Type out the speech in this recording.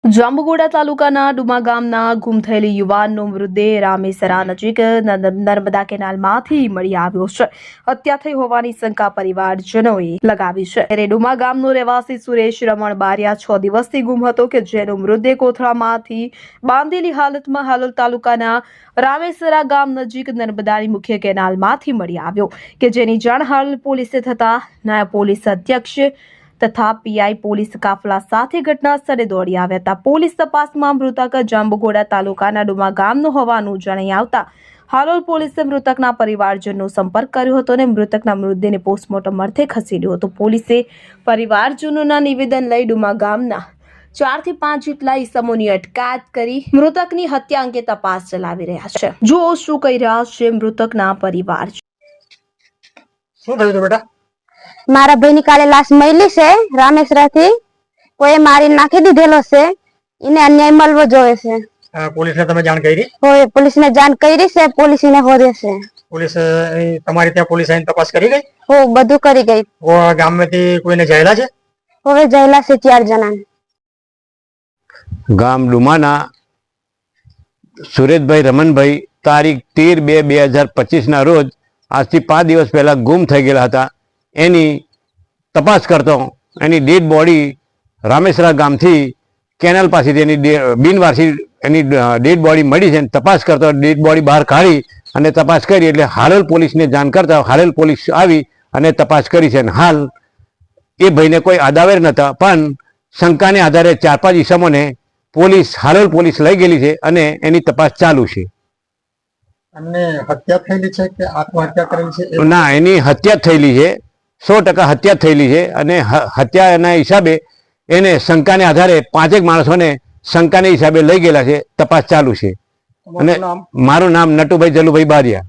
જાંબુઘોડા તાલુકાના ડુમા ગામના ગુમ થયેલી યુવાનનો મૃતદેહ રામેસરા નજીક નર્મદા કેનાલમાંથી મળી આવ્યો છે. હત્યા થઈ હોવાની શંકા પરિવારજનોએ લગાવી છે. ત્યારે ડુમા ગામનો રહેવાસી સુરેશ રમણ બારિયા 6 દિવસથી ગુમ હતો કે જેનો મૃતદેહ કોથળામાંથી બાંધેલી હાલતમાં હાલોલ તાલુકાના રામેસરા ગામ નજીક નર્મદાની મુખ્ય કેનાલમાંથી મળી આવ્યો કે જેની જાણ હાલ પોલીસે થતા નાયબ પોલીસ અધ્યક્ષ તથા પીઆઈ પોલીસ કાફલા સાથે ઘટના સ્થળે દોડી આવ્યા હતા. પોલીસ તપાસમાં મૃતક જાંબુઘોડા તાલુકાના ડુમા ગામનો હોવાનું જણાઈ આવતા હાલોલ પોલીસે મૃતકના પરિવારજનનો સંપર્ક કર્યો હતો અને મૃતકના મૃતદેહને પોસ્ટમોર્ટમ અર્થે ખસેડ્યો હતો. પોલીસે પરિવારજનોના નિવેદન લઈ ડુમા ગામના 4 થી 5 જેટલા ઈસમોની અટકાયત કરી મૃતકની હત્યા અંગે તપાસ ચલાવી રહ્યા છે. જો શું કહી રહ્યા છે મૃતકના પરિવાર. શું થયું હતું બેટા? મારા ભાઈની કાલે લાશ મળી છે રામેશ્વરા થી. કોઈ મારી નાખી દીધેલો છે. એને અન્યાય મળવો જોઈએ છે. પોલીસને તમે જાણ કરી? હોય પોલીસને જાણ કરી છે. પોલીસ એને હોદે છે. પોલીસ તમારી ત્યાં પોલીસ આવીને તપાસ કરી ગઈ? હો બધું કરી ગઈ. ગામમાંથી કોઈને જયેલા છે? હવે જયેલા છે 4 જણા. ગામ ડુમાના સુરેશભાઈ રમણભાઈ તારીખ 13/2/2025 ના રોજ આજથી 5 દિવસ પહેલા ગુમ થઈ ગયેલા હતા. એની તપાસ કરતો એની ડેડ બોડી રામેસરા ગામથી કેનાલ પાસેથી એની બિનવારસી એની ડેડ બોડી મળી છે. તપાસ કરતો ડેડ બોડી બહાર કાઢી અને તપાસ કરી એટલે હાલોલ પોલીસને જાણ કરતા હાલોલ પોલીસ આવી અને તપાસ કરી છે. હાલ એ ભાઈને કોઈ આદાવેર નહોતા પણ શંકાને આધારે 4-5 ઈસમોને હાલોલ પોલીસ લઈ ગયેલી છે અને એની તપાસ ચાલુ છે. એમને હત્યા થયેલી છે કે આત્મહત્યા કરેલી છે? ના, એની હત્યા થયેલી છે. 100% હત્યા થયેલી છે અને હત્યાના હિસાબે એને શંકાને આધારે 5 માણસોને શંકાને હિસાબે લઈ ગયેલા છે. તપાસ ચાલુ છે. અને મારું નામ નટુભાઈ જલુભાઈ બારિયા.